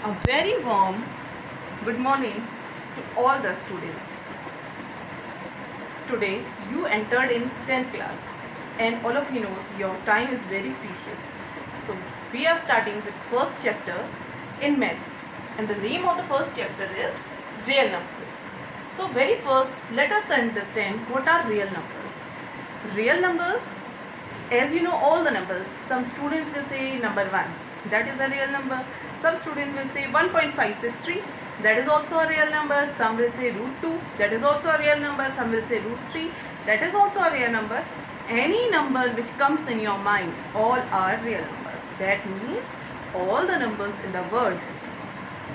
A very warm good morning to all the students. Today you entered in 10th class and all of you knows your time is very precious. So we are starting with first chapter in maths and the name of the first chapter is real numbers. So very first let us understand what are real numbers. Real numbers, as you know all the numbers, some students will say number 1, that is a real number. Some student will say 1.563, that is also a real number. Some will say root 2, that is also a real number. Some will say root 3, that is also a real number. Any number which comes in your mind, all are real numbers. That means all the numbers in the world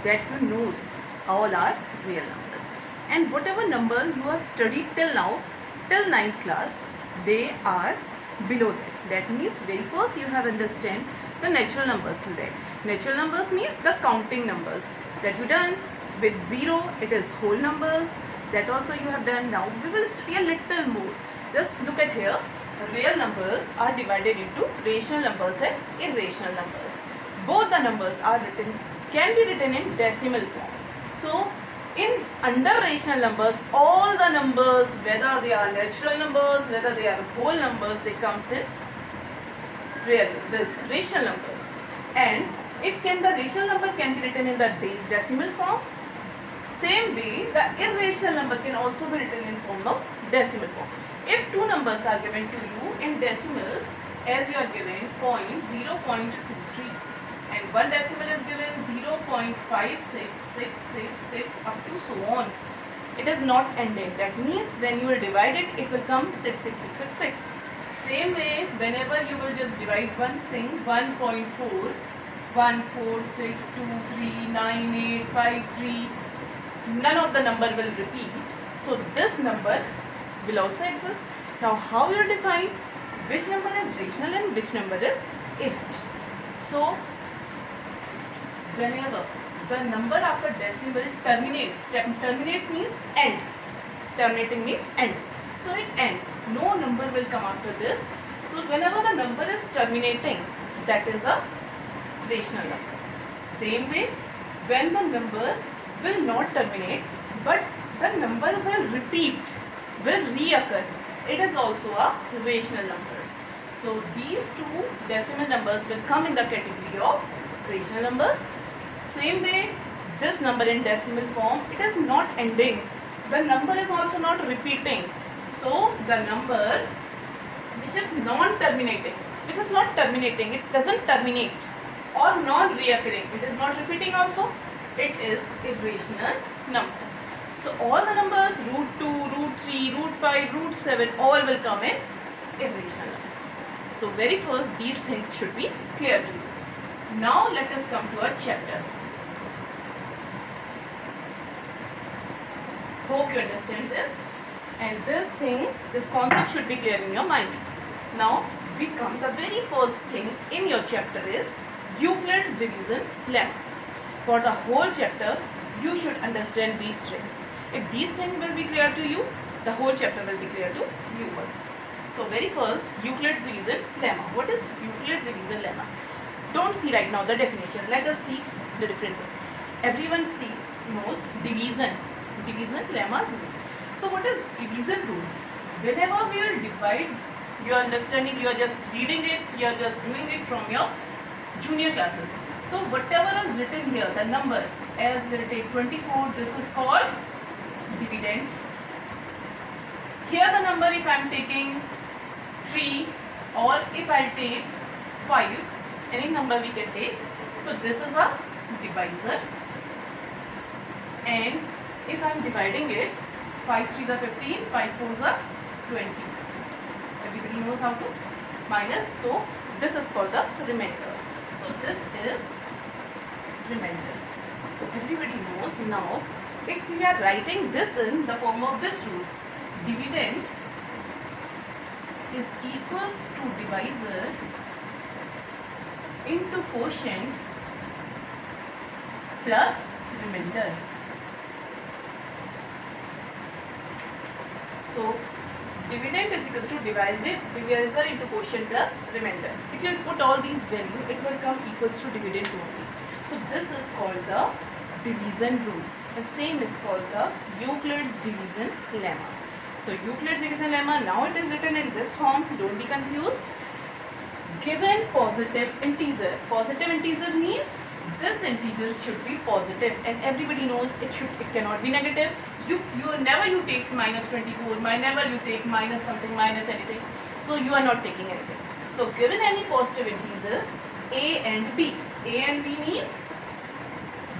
that you knows, all are real numbers. And whatever number you have studied till now, till 9th class, they are below that. That means very first you have understand the natural numbers you read. Natural numbers means the counting numbers that you done. With 0 it is whole numbers, that also you have done. Now we will study a little more. Just look at here. Real numbers are divided into rational numbers and irrational numbers. Both the numbers are can be written in decimal form. So in under rational numbers, all the numbers, whether they are natural numbers, whether they are whole numbers, they comes in rational numbers. And the rational number can be written in the decimal form. Same way the irrational number can also be written in form of decimal form. If two numbers are given to you in decimals, as you are given 0.23 and one decimal is given 0.56666 up to so on, it is not ending. That means when you will divide it, it will come 66666. Same way, whenever you will just divide one thing, 1.4, 146239853, none of the number will repeat. So this number will also exist. Now how you define which number is rational and which number is irrational? So whenever the number after decimal terminates means end. Terminating means end. So it ends. No number will come after this. So whenever the number is terminating, that is a rational number. Same way, when the numbers will not terminate, but the number will repeat, will reoccur, it is also a rational numbers. So these two decimal numbers will come in the category of rational numbers. Same way, this number in decimal form, it is not ending. The number is also not repeating. So the number which is non-terminating, which is not terminating, it doesn't terminate, or non-reoccurring, it is not repeating also, it is irrational number. So all the numbers root 2, root 3, root 5, root 7 all will come in irrational numbers. So very first these things should be clear to you. Now let us come to our chapter. Hope you understand this. And this concept should be clear in your mind. Now we come, the very first thing in your chapter is Euclid's division lemma. For the whole chapter, you should understand these things. If these things will be clear to you, the whole chapter will be clear to you. So very first, Euclid's division lemma. What is Euclid's division lemma? Don't see right now the definition. Let us see the different one. Everyone knows division lemma rule. So what is division rule? Whenever we will divide, you are understanding, you are just reading it, you are just doing it from your junior classes. So whatever is written here, the number, as we will take 24, this is called dividend. Here the number, if I am taking 3 or if I take 5, any number we can take. So this is a divisor, and if I am dividing it, 5 3s are 15, 5 4s are 20. Everybody knows how to minus. So this is called the remainder. So this is remainder. Everybody knows. Now if we are writing this in the form of this rule, dividend is equals to divisor into quotient plus remainder. So dividend is equals to divisor into quotient plus remainder. If you put all these values, it will come equals to dividend only. So this is called the division rule, and same is called the Euclid's division lemma. So Euclid's division lemma, now it is written in this form, don't be confused. Given positive integer means this integer should be positive, and everybody knows it cannot be negative. You never you take minus 24, never you take minus something, minus anything, so you are not taking anything. So given any positive integers a and b means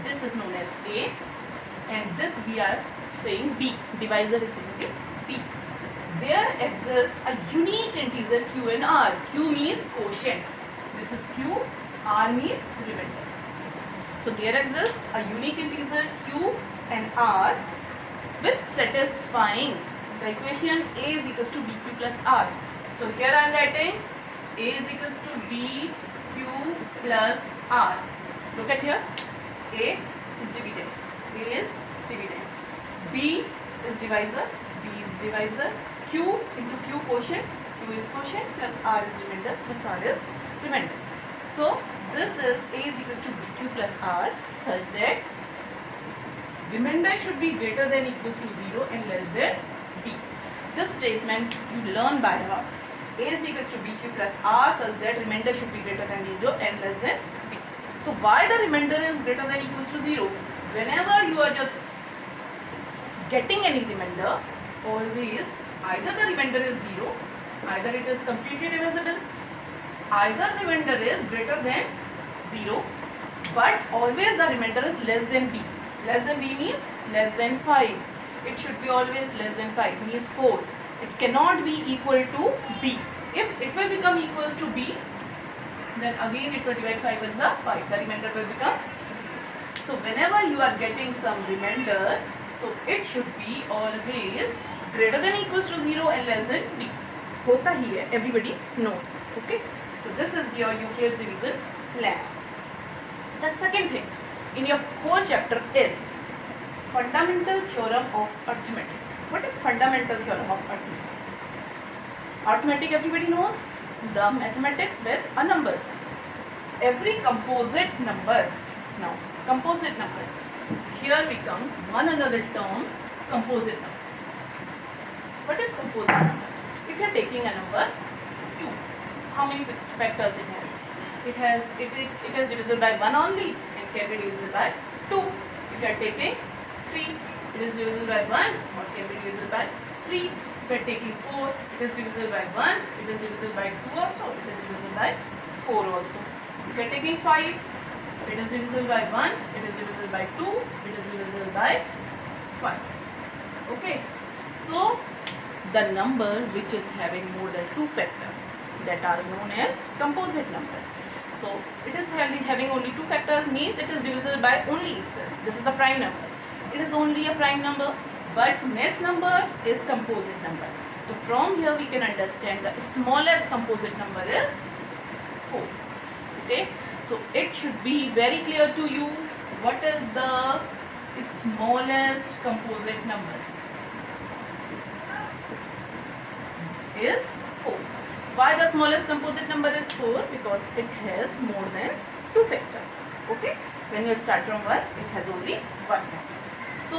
this is known as a, and this we are saying b, divisor is simply b. There exists a unique integer q and r. Q means quotient, this is q, r means remainder. So there exists a unique integer q and r which satisfying the equation a is equals to bq plus r. So here I am writing a is equals to bq plus r. Look at here, a is dividend, b is divisor, q into q quotient, q is quotient, plus r is remainder, So this is a is equals to bq plus r such that remainder should be greater than equals to 0 and less than b. This statement you learn by heart. A is equals to bq plus r such that remainder should be greater than 0 and less than b. So why the remainder is greater than equals to 0? Whenever you are just getting any remainder, always either the remainder is 0, either it is completely divisible, either remainder is greater than 0, but always the remainder is less than b. Less than b means less than 5. It should be always less than 5, means 4. It cannot be equal to b. If it will become equals to b, then again it will divide 5 as a 5. The remainder will become 0. So whenever you are getting some remainder, so it should be always greater than equals to 0 and less than b. Hota hi hai, everybody knows. Okay. So this is your Euclid's division lemma. The second thing in your whole chapter is fundamental theorem of arithmetic. What is fundamental theorem of arithmetic? Arithmetic everybody knows, the mathematics with a numbers. Every composite number, now composite number, here becomes one another term, composite number. What is composite number? If you are taking a number 2, how many factors it has? It is divisible by 1 only and can be divisible by 2. If you are taking 3, it is divisible by 1 or can be divisible by 3. If you are taking 4, it is divisible by 1, it is divisible by 2 also, it is divisible by 4 also. If you are taking 5, it is divisible by 1, it is divisible by 2, it is divisible by 5. Okay. So the number which is having more than 2 factors, that are known as composite number. So it is having only 2 factors, means it is divisible by only itself. This is the prime number. It is only a prime number, but next number is composite number. So from here we can understand the smallest composite number is 4. Okay. So it should be very clear to you what is the smallest composite number. Is 4. Why the smallest composite number is 4? Because it has more than 2 factors. Okay. When you start from 1, it has only 1 factor. So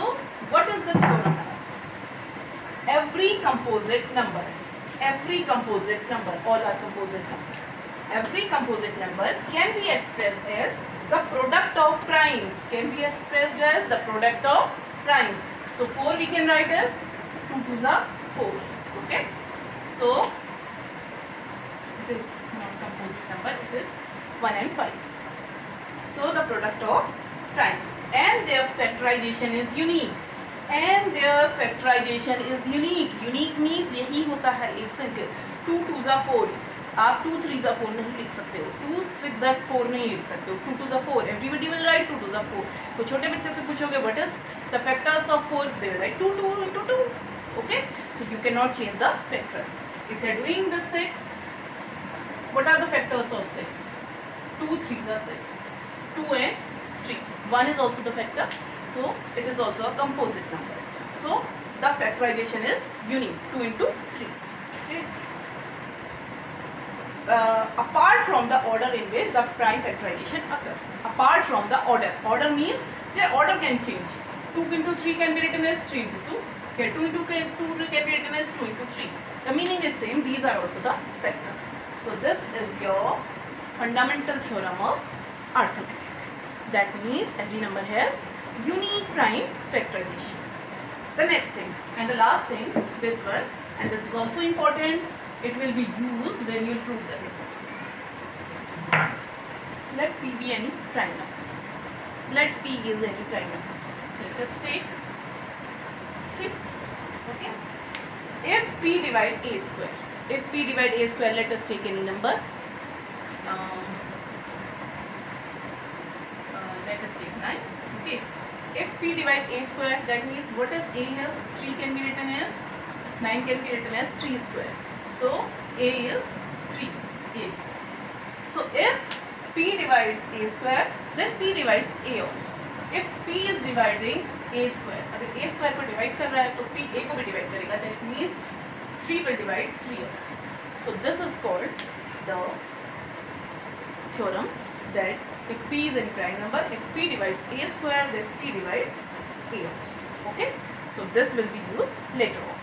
what is the theorem now? Every composite number, all are composite number. Every composite number can be expressed as the product of primes. So 4 we can write as 2 2s are 4. Okay. So it is not composite number, it is 1 and 5. So the product of primes, and their factorization is unique. Unique means यही होता है एक संख्या. 2 2s are 4. आप 2 3s are 4 नहीं लिख सकते हो, 2 6s are 4 नहीं लिख सकते हो, 2 2s are 4. Everybody will write 2 2s are 4. तो छोटे बच्चे से पूछोगे what is the factors of 4? They will write 2 2 into 2. Okay. So you cannot change the factors. If you are doing the 6, what are the factors of 6? 2 3s are 6. 2 and 3. 1 is also the factor. So it is also a composite number. So the factorization is unique. 2 into 3. Okay. apart from the order in which the prime factorization occurs. Apart from the order. Order means their order can change. 2 into 3 can be written as 3 into 2. Here 2 into 2 can be written as 2 into 3. The meaning is same. These are also the factor. So this is your fundamental theorem of arithmetic. That means every number has unique prime factorization. The next thing and the last thing, this one, and this is also important, it will be used when you prove the things. Let P be any prime numbers. Let P is any prime numbers. Let us take 3. Okay. If P divide A square, let us take any number. Let us take 9. Okay. If P divide A square, that means what is A here? 3 can be written as, 9 can be written as 3 square. So A is 3, A square. So if P divides A square, then P divides A also. If P is dividing A square, अगर A square को divide कर रहा है तो P A को भी divide करेगा. That means 3 will divide 3 also. So this is called the theorem that if P is any prime number, if P divides A square, then P divides A also. Okay? So this will be used later on.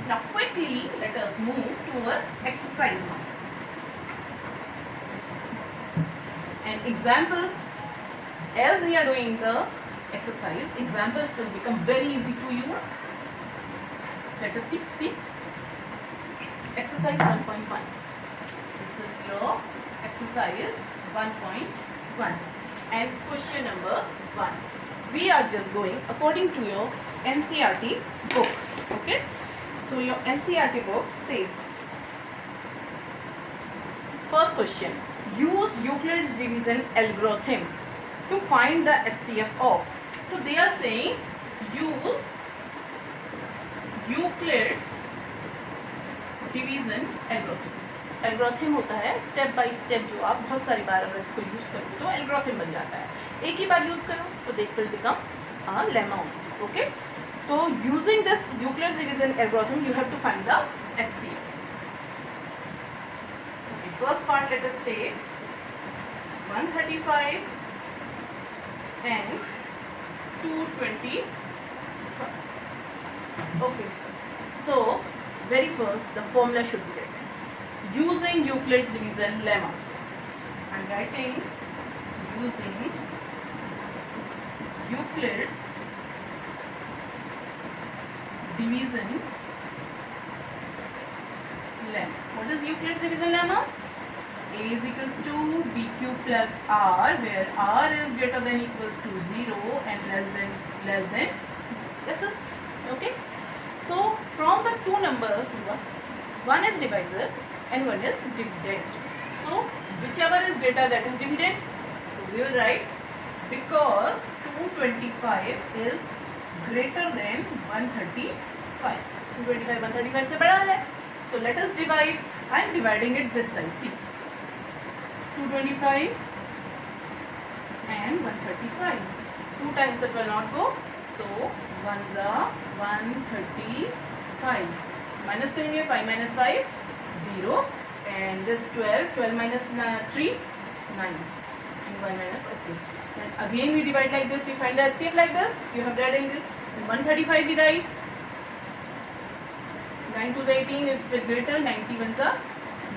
Now quickly let us move to our exercise now. And examples, as we are doing the exercise, examples will become very easy to you. Let us see. Exercise 1.1. This is your exercise 1.1 and question number 1. We are just going according to your NCERT book. Okay. So your NCERT book says, first question, use Euclid's division algorithm to find the HCF of. So they are saying use Euclid's division algorithm. Algorithm होता है step by step, जो आप बहुत सारी बार अगर इसको use करो तो एल्गोरिथम बन जाता है. एक ही बार यूज करो तो that will become a lemma. Okay. So using this Euclid's division algorithm, you have to find the HCF. Okay, first part let us take 135 and 225. Okay. So very first the formula should be written. Using Euclid's division lemma. I am writing using Euclid's division lemma. What is Euclid's division lemma? A is equals to BQ plus R, where R is greater than equals to 0 and less than this is okay. So from the two numbers, one is divisor and one is dividend. So whichever is greater, that is dividend. So we will write because 225 is greater than 135. 225 135 से बड़ा है. So let us divide. I am dividing it this side. See, 225 and 135. 2 times it will not go. So 1s are 135. Minus करेंगे 5 minus 5 0 and this 12 minus 3 9 and 1 minus okay. Then again we divide like this. We find the HCF like this. You have that angle. And 135 we write. 9 2 is 18. It's with greater. 90 ones are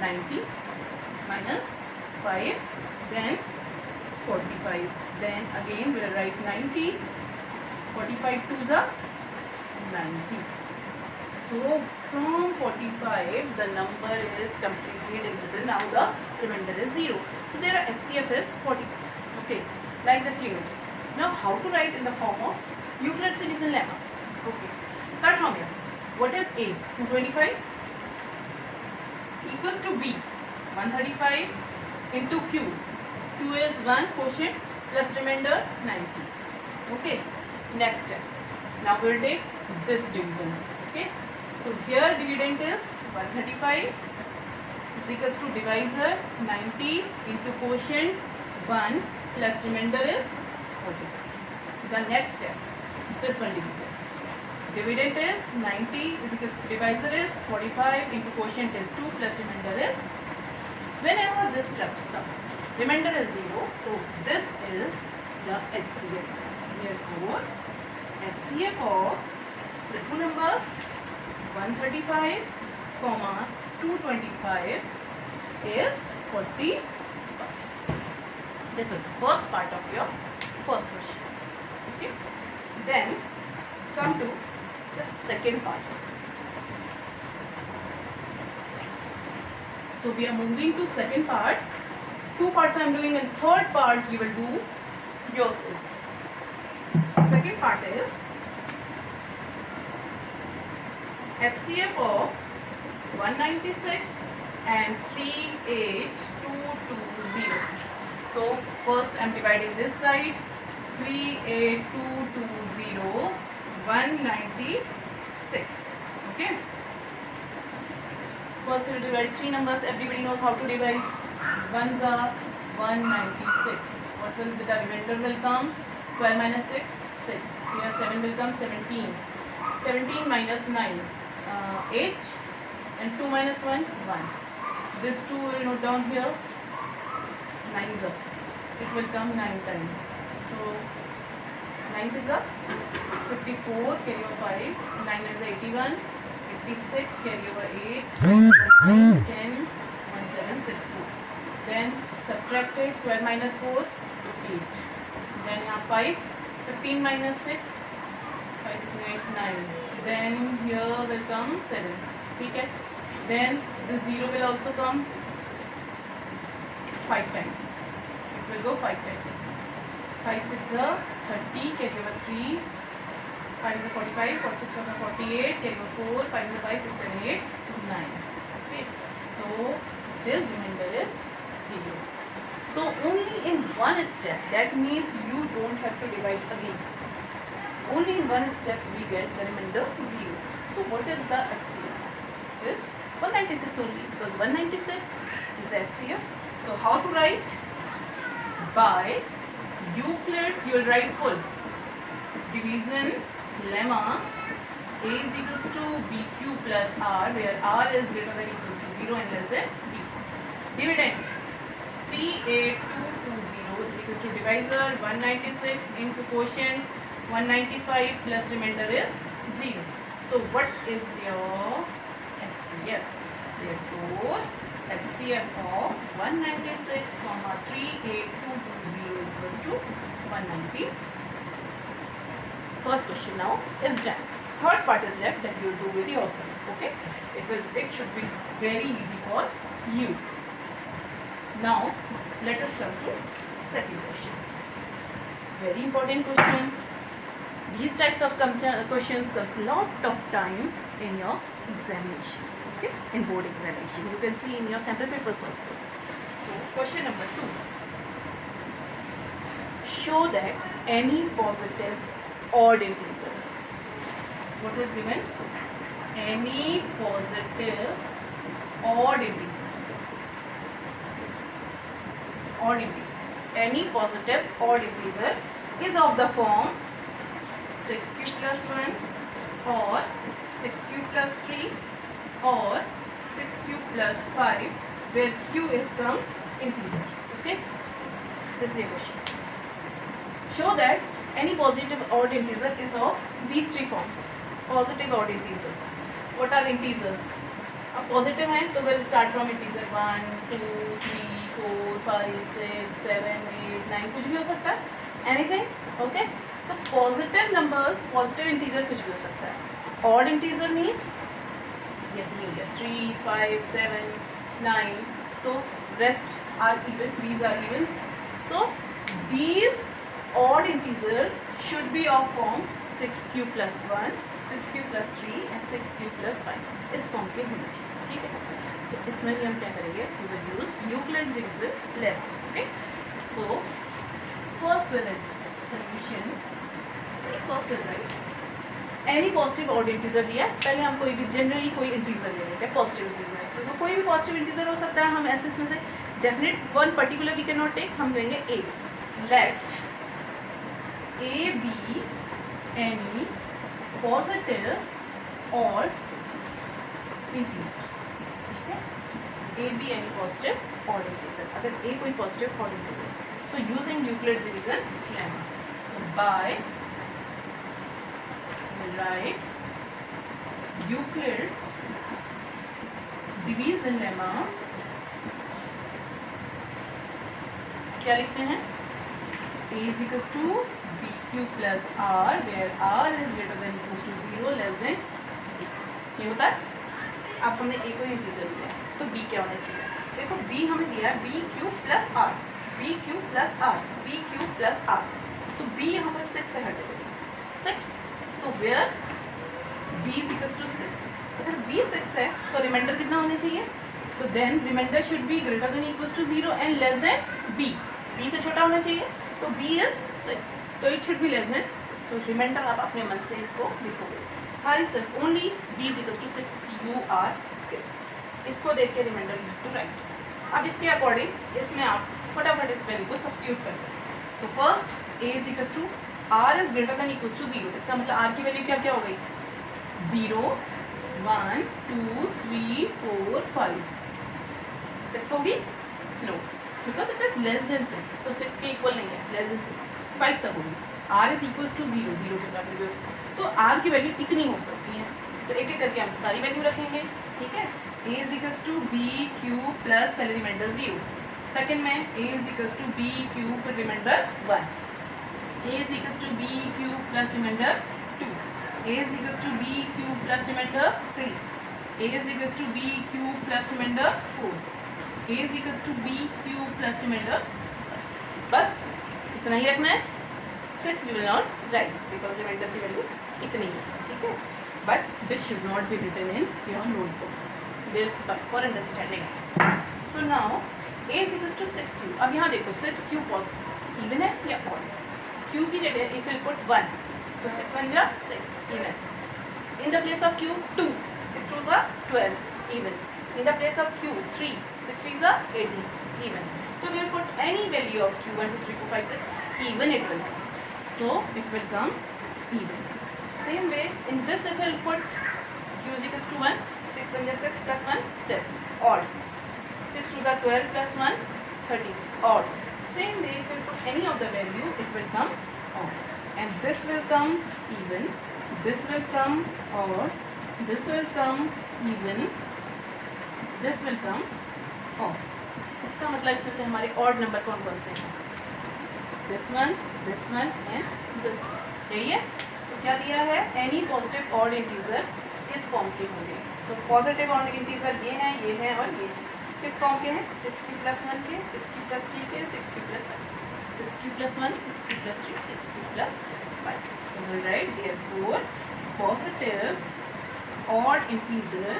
90 minus 5. Then 45. Then again we will write 90. 45 2s are 90. So from 45 the number is completely divisible. Now the remainder is 0. So their HCF is 45. Okay, like this you use. Now how to write in the form of Euclid's division lemma? Okay, start from here. What is A? 225 equals to B. 135 into Q. Q is 1 quotient plus remainder 90. Okay, next step. Now we will take this division. Okay. So here dividend is 135 is equals to divisor 90 into quotient 1 plus remainder is 45. The next step, this one division. Dividend is 90 is equals to divisor is 45 into quotient is 2 plus remainder is 6. Whenever this steps come, remainder is 0, so this is the HCF. Therefore, HCF of the two numbers 135, 225 is 45. This is the first part of your first question. Okay. Then come to the second part. So we are moving to second part. Two parts I am doing, and third part you will do yourself. Second part is HCF of 196 and 38220. So first I am dividing this side. 38220 196. Okay. First we will divide three numbers. Everybody knows how to divide. Ones are 196. What will the remainder will come? 12 minus 6, 6. Here 7 will come, 17. 17 minus 9, 8. And 2 minus 1, 1. This 2 will note down here. 9 is up. It will come 9 times. So 9 6 are 54, carry over 5. 9 is 81. 56, carry over 8. 9, 10, 1, 7, 6, 2. Then subtract it. 12 minus 4, 8. Then you have 5. 15 minus 6, 5, 6, 8, 9. Then here will come 7. Okay. Then the 0 will also come 5 times. It will go 5 times. 5 6 are 30, carry over 3. 5 is 45, 46 is 48, carry over 4. 5 is 5, 6, 7, 8, 9. Okay. So this remainder is 0. So only in one step, that means you don't have to divide again. Only in one step we get the remainder 0. So what is the HCF? It is 196 only, because 196 is the HCF. So how to write? By Euclid's, you will write full division lemma A is equals to BQ plus R, where R is greater than equals to 0 and less than B. Dividend 38220 is equals to divisor 196 into quotient 195 plus remainder is 0. So what is your HCF? Therefore, HCF of 196, 38220 equals to 196. First question now is done. Third part is left, that you will do with yourself. Okay? It should be very easy for you. Now let us come to second question. Very important question. These types of questions comes lot of time in your examinations. Okay? In board examination. You can see in your sample papers also. So question number 2. Show that any positive odd integers. What is given? Any positive odd integer. Odd integer. Any positive odd integer is of the form 6q plus 1 or 6q plus 3 or 6q plus 5, where q is some integer. Okay? This is a question. Show that any positive odd integer is of these three forms. Positive odd integers. What are integers? अब positive है तो we'll start from integer 1, 2, 3, 4, 5, 6, 7, 8, 9, कुछ भी हो सकता है. Anything? Okay? तो positive numbers, positive integer कुछ भी हो सकता है. Odd integer means yes, 3, 5, 7, 9. तो rest are even. These are evens. So these odd integer should be of form 6q plus 1, 6q plus 3 and 6q plus 5. इस form के होने चाहिए. ठीक है? तो इसमें भी हम क्या करेंगे? We will use Euclid's division lemma. Okay? So first will solution. First will write any positive odd integer दिया. पहले हम कोई भी generally कोई integer ले लेते हैं. Positive integer. तो कोई भी positive integer हो सकता है. हम ऐसे इसमें से definite one particular we cannot take. हम लेंगे a. Let a be any positive odd integer. ठीक है? a be any positive odd integer, अगर a कोई positive odd integer. So using Euclid's division lemma, by we'll write Euclid's division lemma. क्या लिखते हैं? A is equals to BQ plus R, where R is greater than equals to 0, less than B. ये होता है. अब हमने A को integer लिया तो B क्या होना चाहिए? देखो B हमें दिया है BQ plus R, BQ plus R, BQ plus R. तो B यहाँ पर 6 से हट जाएगा. 6 तो where B is equals to 6. अगर B 6 है तो रिमाइंडर कितना होना चाहिए? तो then remainder should be greater than equals to 0 and less than B. B से छोटा होना चाहिए तो B is 6, तो it should be less than 6. तो रिमाइंडर आप अपने मन से इसको लिखोगे. हमारी सिर्फ only B is equals to 6 you are good. इसको देख के रिमाइंडर यू टू राइट. अब इसके अकॉर्डिंग इसमें आप फटाफट इस वैल्यू को सब्स्टिट्यूट कर दो. तो first A is equals to R is greater than equals to 0. इसका मतलब R की वैल्यू क्या क्या हो गई? 0, 1, 2, 3, 4, 5. 6 होगी? No, because it is less than 6. तो 6 के इक्वल नहीं है, लेस देन 6. 5 तक होगी. R इज इक्वल्स टू 0, 0 के बराबर. तो R की वैल्यू कितनी हो सकती है? तो एक एक करके हम सारी वैल्यू रखेंगे. ठीक है. A is equals to B Q plus पहले रिमाइंडर 0. सेकेंड में A is equals to B Q फिर remainder 1. A is equals to B Q plus remainder 2. A is equals to B cube plus remainder 3. A is equals to B cube plus remainder 4. A is equals to B cube plus remainder. बस इतना ही रखना है. 6 we will not write because remainder की value इतनी है. ठीक है. But this should not be written in your notebooks. This but for understanding. So now A is equals to 6 cube. अब यहाँ देखो 6 cube even है या odd? Q की जगह if we put 1 तो 6 1 जा 6 even. In the place of Q 2, 6 2 जा 12 even. In the place of Q 3, 6 3 जा 18 even. So we will put any value of Q 1 2 3 4 5 6 even it will come. So it will come even. Same way in this if we will put Q is equals to 1, 6 1 ja 6 plus 1 7 odd. 6 2 ja 12 plus 1 13 odd. Same way if we will put any of the value it will come odd. And this will come even, this will come odd, this will come even, this will come odd. इसका मतलब इसमें से हमारे odd number कौन कौन से हैं? This one and this one. यही है. तो क्या दिया है? Any positive odd integer इस फॉर्म के होंगे. तो पॉजिटिव odd integer ये हैं और ये हैं. किस फॉर्म के हैं? 6 plus 1 के, 6 plus 3 के, 6 plus 1. 6 plus 1, 6 plus 3, 6 plus 5. So we will write therefore positive odd integer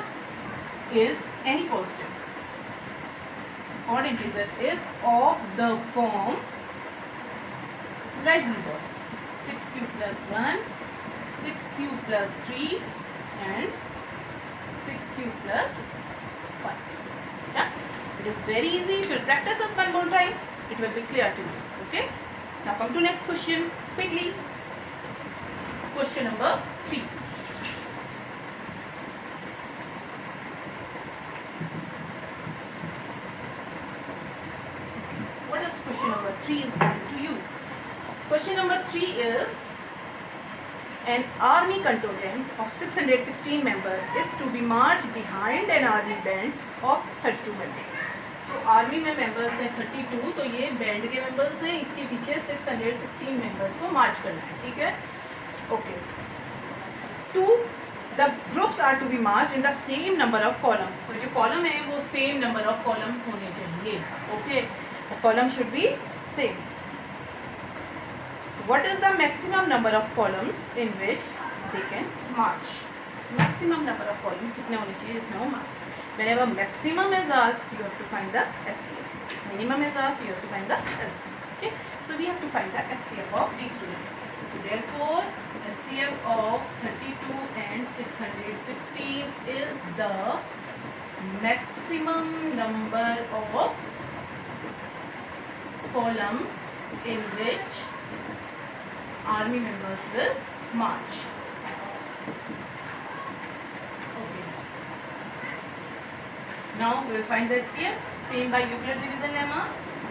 is any positive odd integer is of the form, write these all, 6q plus 1, 6q plus 3 and 6q plus 5. Yeah? It is very easy. If you practice this one more time, it will be clear to you. Okay, now come to next question quickly. Question number 3. What is question number 3 is given to you? Question number 3 is an army contingent of 616 members is to be marched behind an army band of 32 members. तो army में members हैं 32, तो ये band के members हैं. इसके पीछे 616 members को मार्च करना है. ठीक है. Okay. 2 the groups are to be मार्च in the same number of columns. तो जो कॉलम है वो सेम नंबर ऑफ कॉलम्स होने चाहिए. Okay. Column should be same. What is the maximum number of columns in which they can March? Maximum number of column कितने होने चाहिए जिसमें वो मार्च? Whenever maximum is asked, you have to find the HCF. Minimum is asked, you have to find the LCM. Okay, so we have to find the HCF of these two numbers. So therefore, HCF of 32 and 616 is the maximum number of column in which army members will march. Now we will find the HCF. Same by Euclid's division lemma,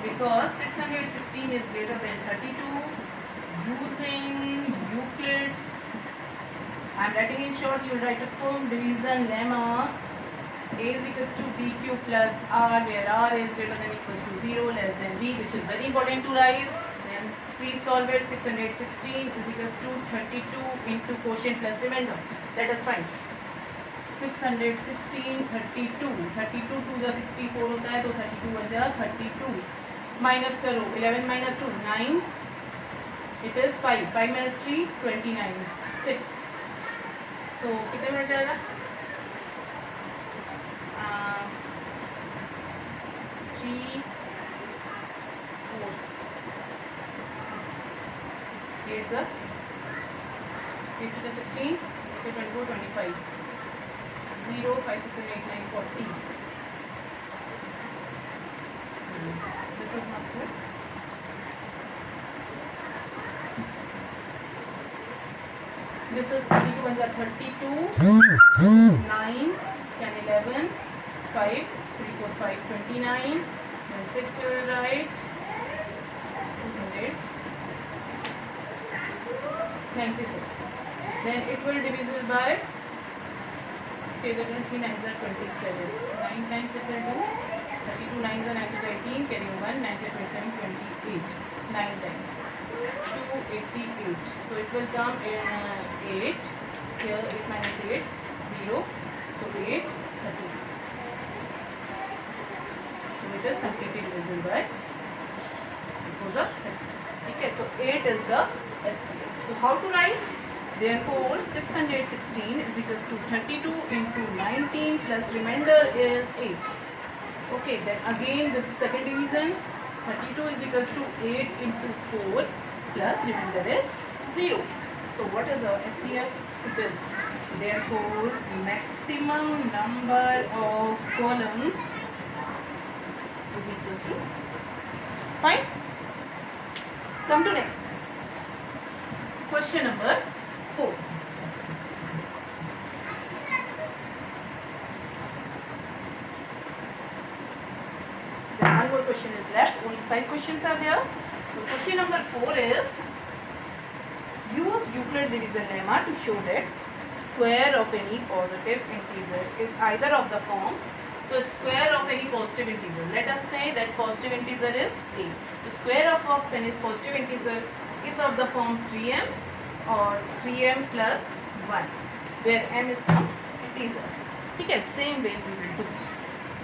because 616 is greater than 32. Using Euclid's, I am writing in short, you will write a firm division lemma. A is equals to BQ plus R, where R is greater than equals to 0, less than B. This is very important to write. Then please solve it. 616 is equals to 32 into quotient plus remainder. Let us find. 616, 32. 32 2 जा 64 होता है, तो 32 बन जाएगा 32. Minus करो. 11 minus 2 9. It is 5. 5 minus 3 29. 6. तो कितने minute जाएगा? 3 4 8 sir 8 to the 16 okay 24 25 0 5 6 7 8 9 40. This is not good. This is 32 ones are 32 9 10 11 5 3 4 5 29. Then 6 you will write 200 96. Then it will divisible by 3 9s are 27. 9 times it will do 32 9s are 9 to 18, carry 1 9 to 27 28. 9 times 288. So it will come in 8 here. 8 minus 8 0, so 8 32. So it is completely divisible by before the 30. Okay, so 8 is the HCF. So how to write? Therefore 616 is equals to 32 into 19 plus remainder is 8. Okay, then again this is second division. 32 is equals to 8 into 4 plus remainder is 0. So what is our HCF? It is therefore maximum number of columns is equals to, fine. Come to next question number 4. Then one more question is left. Only 5 questions are there. So question number 4 is, use Euclid's division lemma to show that square of any positive integer is either of the form. So square of any positive integer. Let us say that positive integer is a. The square of any positive integer is of the form 3m or 3m plus 1, where m is some integer. Okay, same way we will do.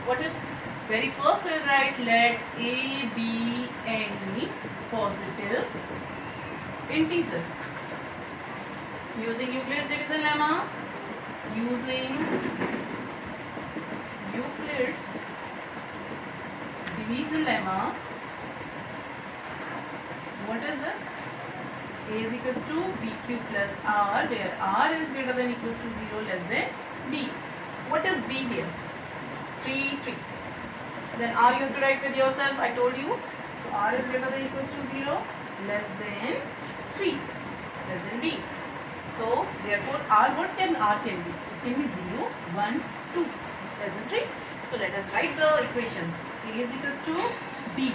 What is very first we will write, let a be any positive integer. Using Euclid's division lemma, using Euclid's division lemma, what is this? A is equals to BQ plus R, where R is greater than equals to 0, less than B. What is B here? 3, 3. Then R you have to write with yourself, I told you. So R is greater than equals to 0, less than 3, less than B. So therefore R, what can R can be? It can be 0, 1, 2, less than 3. So let us write the equations. A is equals to B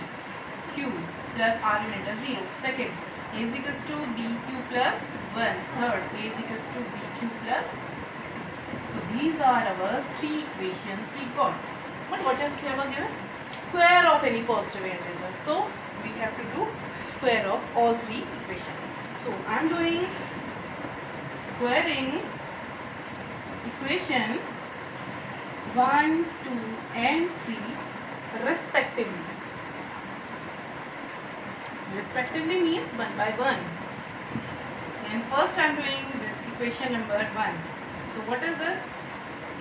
Q plus R remainder 0. Second, A is equals to BQ plus 1. Third, A is equals to BQ plus. So these are our 3 equations we got. But what is given? Square of any positive integer. So we have to do square of all 3 equations. So I am doing squaring equation 1, 2 and 3 respectively. Respectively means 1 by 1. And first I am doing with equation number 1. So what is this?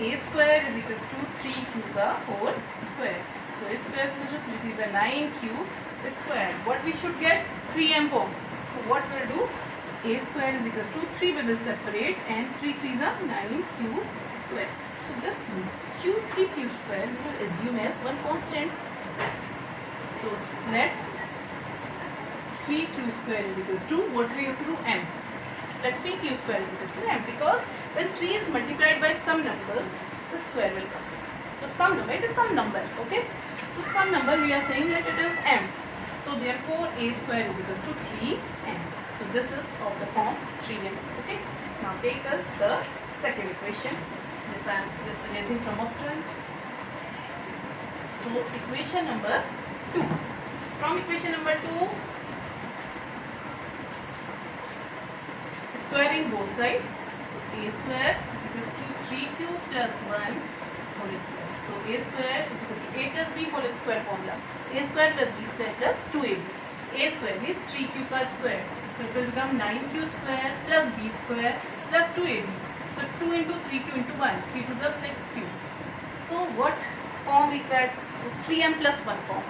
A square is equals to 3q the whole square. So A square is equals to 3 is a 9q square. What we should get? 3m form. So what we will do? A square is equals to 3 we will separate, and 3 3s are 9q square. So this q3q square we will assume as one constant. So let 3q square is equals to, what we have to do? M. Let 3q square is equals to m, because when 3 is multiplied by some numbers, the square will come. So some number, it is some number, okay? So some number we are saying that it is m. So therefore a square is equals to 3m. So this is of the form 3m. Okay. Now take us the second equation. This I am just erasing from up front. So equation number 2. From equation number 2, squaring both sides. A square is equals to 3q plus 1 whole square. So a square is equals to a plus b whole square formula. A square plus b square plus 2ab. A square is 3q per square. So it will become 9q square plus b square plus 2ab. So 2 into 3q into 1. 3 to the 6q. So what form we get? 3m plus 1 form.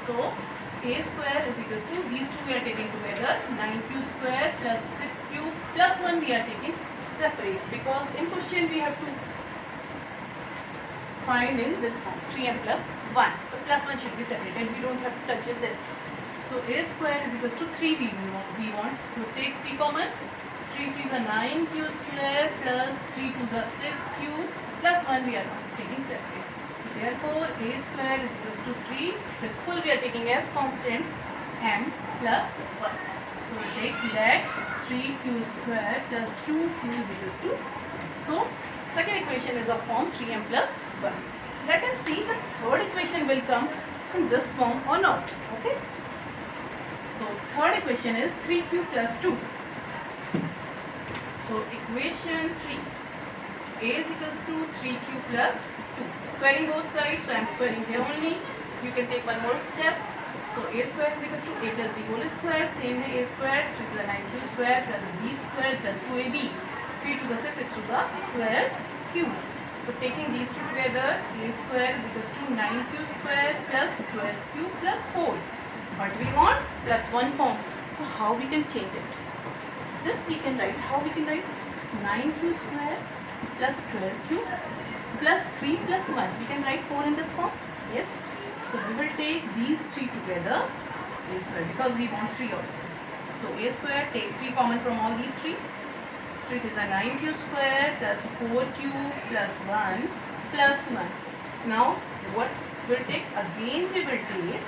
So a square is equals to, these two we are taking together, 9q square plus 6q plus 1 we are taking separate, because in question we have to find in this form 3m plus 1. The plus 1 should be separated, we don't have to touch in this. So a square is equals to 3 we want to take 3 common. 3 3 is a 9q square plus 3 to the 6q plus 1 we are not taking separate. So therefore a square is equals to 3. This full we are taking as constant m plus 1. So we take let 3q square plus 2q is equals to. So second equation is of form 3m plus 1. Let us see the third equation will come in this form or not. Okay. So third equation is 3q plus 2. So equation 3. A is equals to 3q plus 2. Squaring both sides, so I am squaring here only. You can take one more step. So a square is equals to a plus b whole square. Same way a square, 3 to the 9q square plus b square plus 2ab. 3 to the 6, 6 to the 12q. So taking these two together, a square is equals to 9q square plus 12q plus 4. But we want plus 1 form. So how we can change it? This we can write. How we can write? 9q square plus 12q plus 3 plus 1. We can write 4 in this form. Yes. So we will take these 3 together, a square, because we want 3 also. So a square, take 3 common from all these 3. 3 is a 9q square plus 4q plus 1 plus 1. Now what we'll take? Again we will take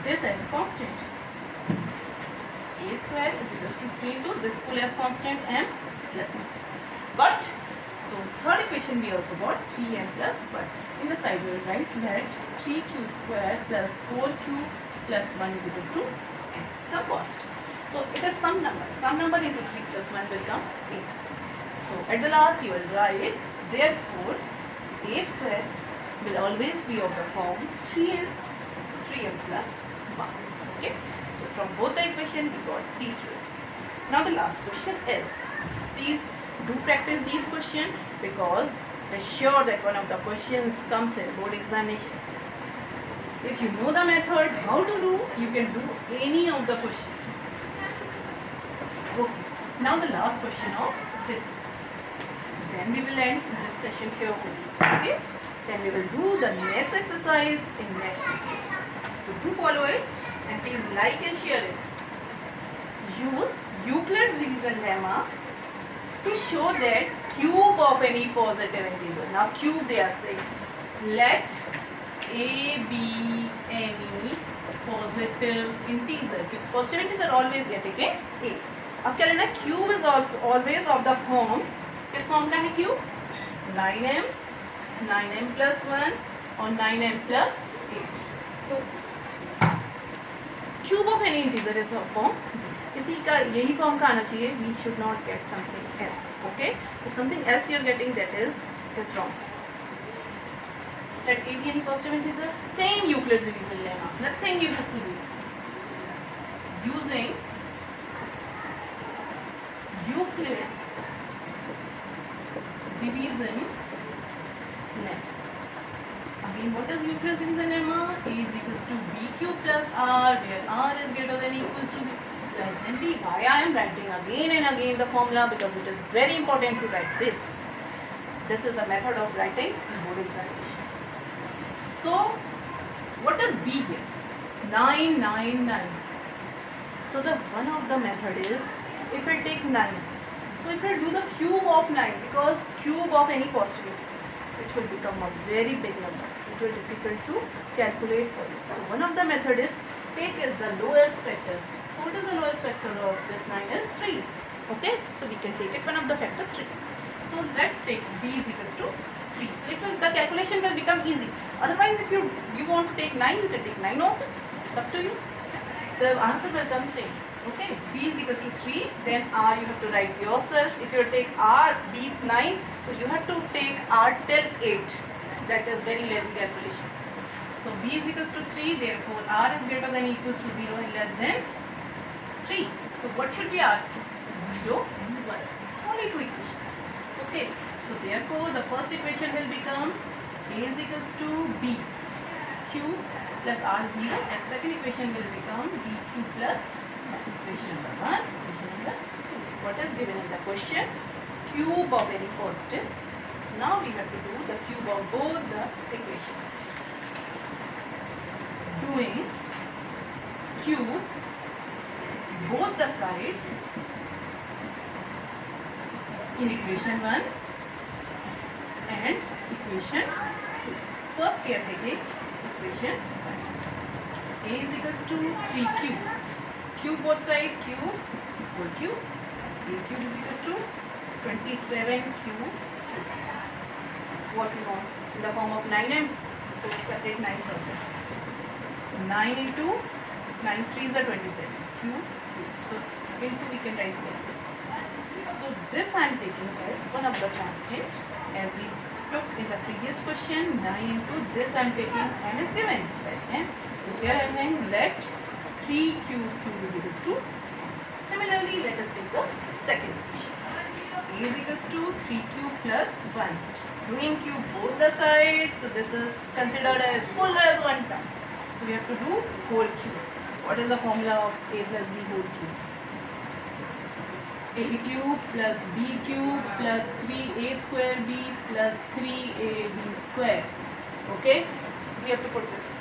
this as constant. A square is equals to 3 into this full as constant m plus 1. Got? So third equation we also got 3m plus 1. In the side we will write let 3q square plus 4q plus 1 is equals to m. Some cost. So it is some number. Some number into 3 plus 1 will come a square. So at the last you will write therefore a square will always be of the form 3m plus 1. Okay. So from both the equation we got these two. Now the last question is, please do practice these questions, because it is sure that one of the questions comes in board examination. If you know the method how to do, you can do any of the questions. Okay. Now the last question of this exercise. Then we will end this session here only. Okay. Then we will do the next exercise in next video. So do follow it and please like and share it. Use Euclid's division lemma to show that cube of any positive integer. Now cube they are saying. Let a be any positive integer. Positive integer always get taken a. अब क्या लेना? Cube is also always of the form. किस form का है cube? 9m, 9m plus 1 और 9m plus 8. तो cube of any integer is of form this. इसी का यही form का आना चाहिए. We should not get something else. Okay? If something else you are getting, that is wrong. Let a be any positive integer. Same Euclid's division lemma. Nothing you have to do. Using Euclid's division lemma. Again, what is Euclid's division lemma? A is equals to bq plus r, where r is greater than or equals to less than b. Why I am writing again and again the formula? Because it is very important to write this. This is the method of writing in board examination. So, what is b here? 9, 9, 9. So the one of the method is, if we take 9, so if we do the cube of 9, because cube of any positive, it will become a very big number. little difficult to calculate for you. So one of the method is take as the lowest factor. So what is the lowest factor of this 9 is 3. Okay, so we can take it one of the factor 3. So let's take b is equals to 3. The calculation will become easy. Otherwise, if you want to take 9, you can take 9 also. It's up to you. The answer will come same. Okay, b is equals to 3. Then r you have to write yourself. If you take r, b 9, so you have to take r till 8. That is very lengthy calculation. So b is equals to 3. Therefore, r is greater than equals to 0 and less than 3. So what should be r? 0 and 1. Only two equations. Okay. So therefore, the first equation will become a is equals to b q plus r 0, and second equation will become dq plus equation number 1, equation number 2. What is given in the question? Cube of any first step. So now we have to do the cube of both the equation. Doing cube both the side in equation 1 and equation 2. First we are taking equation 1. A is equals to 3q. Cube both side, cube whole cube. A cube is equals to 27q. What we want? In the form of 9m. So separate 9 from this. 9 into 9 3s are 27. Q. So into we can write like this. So this I am taking as one of the constant, as we took in the previous question. 9 into this I am taking and is given. So here I am saying let 3q cube is equals to. Similarly, let us take the second equation. A is equals to 3q plus 1. Doing cube both the side, so this is considered as full as 1 term. So we have to do whole cube. What is the formula of a plus b whole cube? A cube plus b cube plus 3a square b plus 3ab square. Okay, we have to put this.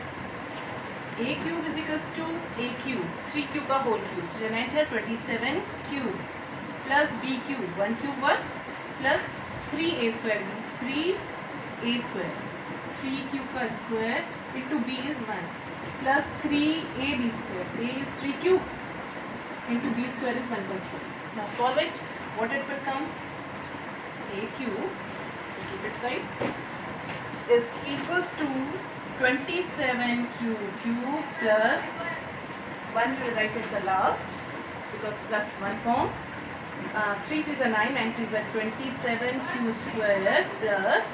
A cube is equals to a cube, 3q का whole cube. Generate है 27 cube plus b cube, 1 cube 1 plus 3a square b, 3a square, 3q का square into b is 1 plus 3ab square. A is 3 cube into b square is 1 plus 4. Now solve it. What it will come? A cube, keep it side, is equals to 27q cube plus 1 will write it the last because plus 1 form. 3 3s are 9, 9 3s are 27q square plus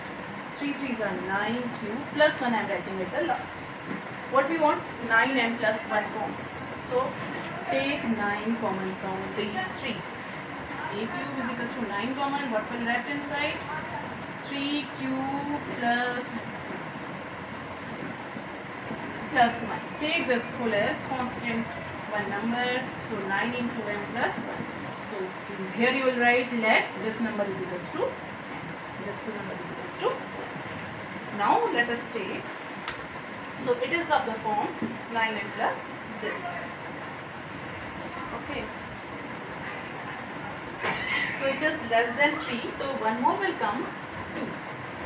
3 3s are 9q plus 1 I am writing at the last. What we want? 9m plus 1 form. So take 9 common from these 3. A cube is equals to 9 common. What will left inside? 3q plus 1. Take this full as constant one number. So 9 into m plus 1. So here you will write let this number is equals to, this full number is equals to. Now let us take. So it is of the form 9m plus this. Okay. So it is less than 3. So one more will come 2.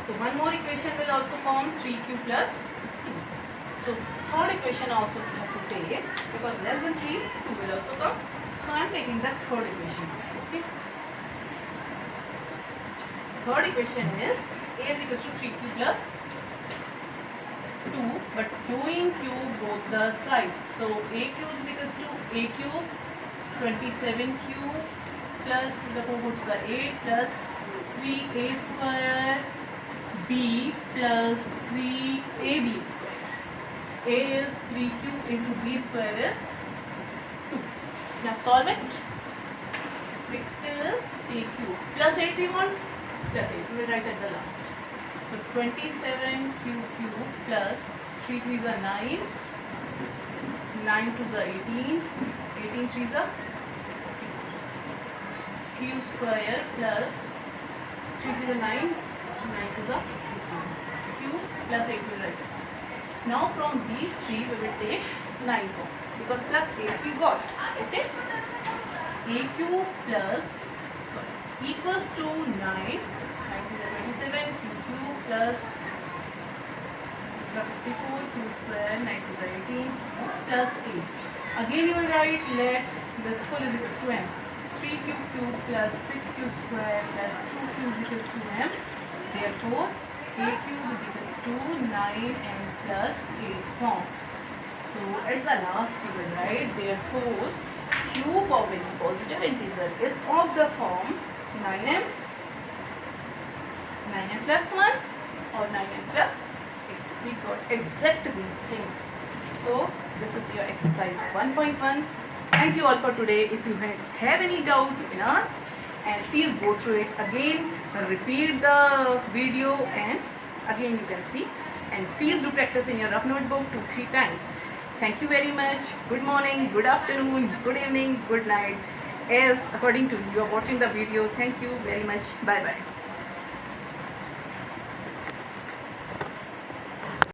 So one more equation will also form 3q plus 2. So third equation also we have to take because less than 3, 2 will also come. So I am taking the third equation. Okay. Third equation is a is equals to 3q plus 2, but doing cube both the sides. So a cube is equals to a cube 27q plus to the 4 to the 8 plus 3a square b plus 3ab square. A is 3q into b square is 2. Now solve it. It is a cube plus 8 we want, plus 8 we will write at the last. So 27q cube plus 3 3s are 9, 9 2s are 18, 18 3s are q square plus 3 3s are 9, 9 2s are q plus 8 will write. Now from these 3 we will take 9 because plus 8 we got. Okay. A cube plus equals to 9, 9 3s are 27, q cube plus 6 are 54, q square 9 2 are 18 plus 8. Again you will write let this full is equals to m. 3q cube plus 6q square plus 2q is equals to m. Therefore a cube is equals to 9m plus 8 form. So at the last you will write therefore cube of any positive integer is of the form 9m plus 1 or 9m plus 8. We got exact these things. So this is your exercise 1.1. Thank you all for today. If you have any doubt, you can ask, and please go through it again, repeat the video, and again you can see, and please do practice in your rough notebook 2-3 times. Thank you very much. Good morning, good afternoon, good evening, good night, as according to you are watching the video. Thank you very much. Bye bye.